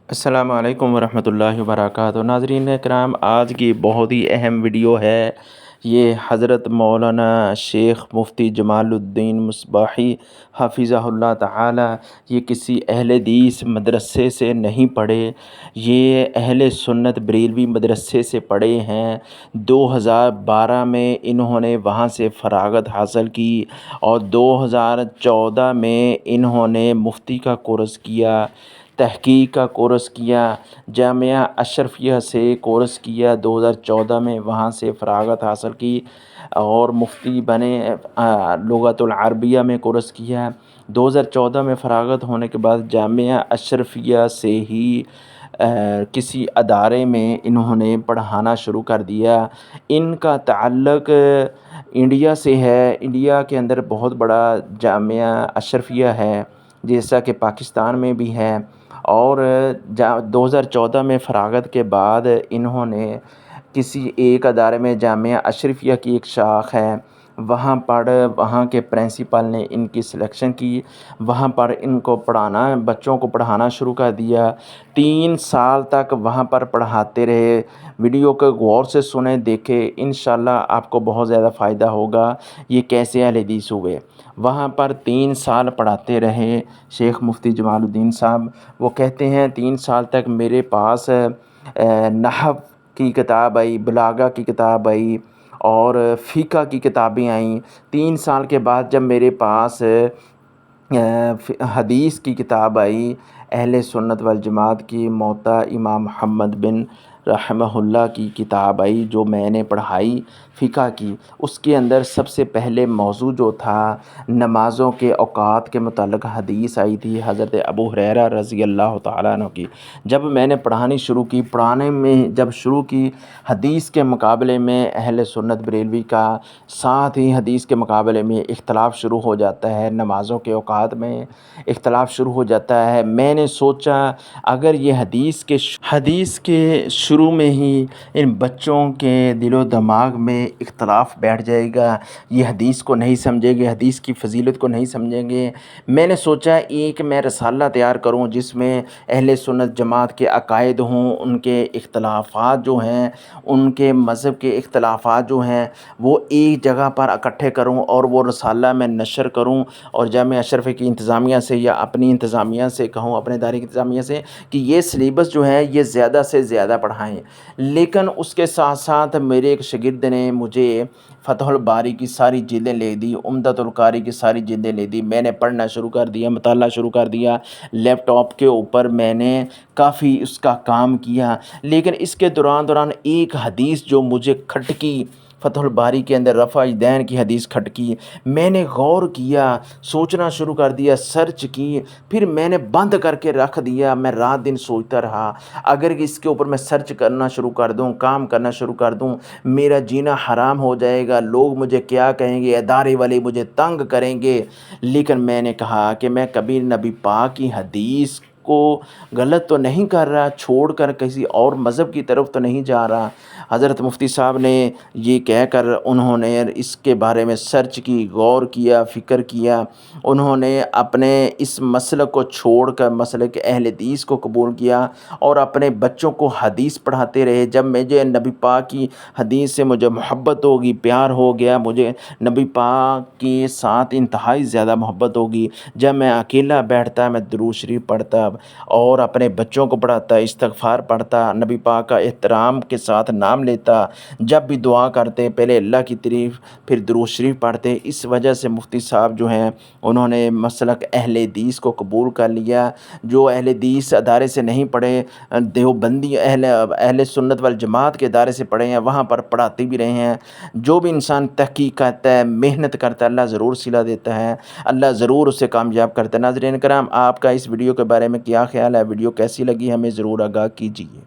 السلام علیکم ورحمۃ اللہ وبرکاتہ۔ ناظرین کرام، آج کی بہت ہی اہم ویڈیو ہے۔ یہ حضرت مولانا شیخ مفتی جمال الدین مصباحی حفظہ اللہ تعالی، یہ کسی اہل حدیث مدرسے سے نہیں پڑھے، یہ اہل سنت بریلوی مدرسے سے پڑھے ہیں۔ 2012 میں انہوں نے وہاں سے فراغت حاصل کی اور 2014 میں انہوں نے مفتی کا کورس کیا، تحقیق کا کورس کیا، جامعہ اشرفیہ سے کورس کیا 2014 میں، وہاں سے فراغت حاصل کی اور مفتی بنے۔ لغت العربیہ میں کورس کیا۔ 2014 میں فراغت ہونے کے بعد جامعہ اشرفیہ سے ہی کسی ادارے میں انہوں نے پڑھانا شروع کر دیا۔ ان کا تعلق انڈیا سے ہے۔ انڈیا کے اندر بہت بڑا جامعہ اشرفیہ ہے، جیسا کہ پاکستان میں بھی ہے۔ اور 2014 میں فراغت کے بعد انہوں نے کسی ایک ادارے میں، جامعہ اشرفیہ کی ایک شاخ ہے، وہاں کے پرنسپل نے ان کی سلیکشن کی، وہاں پر ان کو بچوں کو پڑھانا شروع کر دیا۔ 3 سال تک وہاں پر پڑھاتے رہے۔ ویڈیو کو غور سے سنیں، دیکھیں، انشاءاللہ آپ کو بہت زیادہ فائدہ ہوگا۔ یہ کیسے اہل حدیث ہوئے؟ وہاں پر 3 سال پڑھاتے رہے شیخ مفتی جمال الدین صاحب۔ وہ کہتے ہیں 3 سال تک میرے پاس نحو کی کتاب آئی، بلاغہ کی کتاب آئی اور فقہ کی کتابیں آئیں۔ 3 سال کے بعد جب میرے پاس حدیث کی کتاب آئی، اہل سنت والجماعت کی موطا امام محمد بن رحمہ اللہ کی کتاب آئی، جو میں نے پڑھائی فقہ کی، اس کے اندر سب سے پہلے موضوع جو تھا نمازوں کے اوقات کے متعلق حدیث آئی تھی حضرت ابو ہریرہ رضی اللہ تعالیٰ عنہ کی۔ جب میں نے پڑھانی شروع کی، پڑھانے میں جب شروع کی، حدیث کے مقابلے میں اہل سنت بریلوی کا، ساتھ ہی حدیث کے مقابلے میں اختلاف شروع ہو جاتا ہے، نمازوں کے اوقات میں اختلاف شروع ہو جاتا ہے۔ میں نے سوچا اگر یہ حدیث کے شروع میں ہی ان بچوں کے دل و دماغ میں اختلاف بیٹھ جائے گا، یہ حدیث کو نہیں سمجھیں گے، حدیث کی فضیلت کو نہیں سمجھیں گے، میں نے سوچا ایک میں رسالہ تیار کروں جس میں اہل سنت جماعت کے عقائد ہوں، ان کے اختلافات جو ہیں، ان کے مذہب کے اختلافات جو ہیں، وہ ایک جگہ پر اکٹھے کروں اور وہ رسالہ میں نشر کروں، اور جامعہ اشرفیہ کی انتظامیہ سے یا اپنی انتظامیہ سے کہوں، اپنے ادارے کی انتظامیہ سے، کہ یہ سلیبس جو ہے یہ زیادہ سے زیادہ پڑھائیں۔ لیکن اس کے ساتھ ساتھ میرے ایک شاگرد نے مجھے فتح الباری کی ساری جلدیں لے دی، عمدۃ القاری کی ساری جلدیں لے دی، میں نے پڑھنا شروع کر دیا، مطالعہ شروع کر دیا، لیپ ٹاپ کے اوپر میں نے کافی اس کا کام کیا۔ لیکن اس کے دوران ایک حدیث جو مجھے کھٹکی، فتح الباری کے اندر رفع یدین کی حدیث کھٹکی، میں نے غور کیا، سوچنا شروع کر دیا، سرچ کی، پھر میں نے بند کر کے رکھ دیا۔ میں رات دن سوچتا رہا اگر اس کے اوپر میں سرچ کرنا شروع کر دوں، کام کرنا شروع کر دوں، میرا جینا حرام ہو جائے گا، لوگ مجھے کیا کہیں گے، ادارے والے مجھے تنگ کریں گے۔ لیکن میں نے کہا کہ میں کبھی نبی پاک کی حدیث کو غلط تو نہیں کر رہا، چھوڑ کر کسی اور مذہب کی طرف تو نہیں جا رہا۔ حضرت مفتی صاحب نے یہ کہہ کر انہوں نے اس کے بارے میں سرچ کی، غور کیا، فکر کیا، انہوں نے اپنے اس مسلک کو چھوڑ کر مسلک اہل حدیث کو قبول کیا اور اپنے بچوں کو حدیث پڑھاتے رہے۔ جب مجھے نبی پاک کی حدیث سے مجھے محبت ہوگی، پیار ہو گیا، مجھے نبی پاک کے ساتھ انتہائی زیادہ محبت ہوگی، جب میں اکیلا بیٹھتا میں درود شریف پڑھتا اور اپنے بچوں کو پڑھاتا، استغفار پڑھتا، نبی پاک کا احترام کے ساتھ نام لیتا، جب بھی دعا کرتے پہلے اللہ کی تعریف پھر درود شریف پڑھتے۔ اس وجہ سے مفتی صاحب جو ہیں انہوں نے مسلک اہل حدیث کو قبول کر لیا۔ جو اہل حدیث ادارے سے نہیں پڑھے، دیوبندی اہل سنت والجماعت کے ادارے سے پڑھے ہیں، وہاں پر پڑھاتے بھی رہے ہیں۔ جو بھی انسان تحقیق کرتا ہے، محنت کرتا ہے، اللہ ضرور صلہ دیتا ہے، اللہ ضرور اسے کامیاب کرتا ہے۔ ناظرین کرام، آپ کا اس ویڈیو کے بارے میں کیا خیال ہے؟ ویڈیو کیسی لگی ہمیں ضرور آگاہ کیجیے۔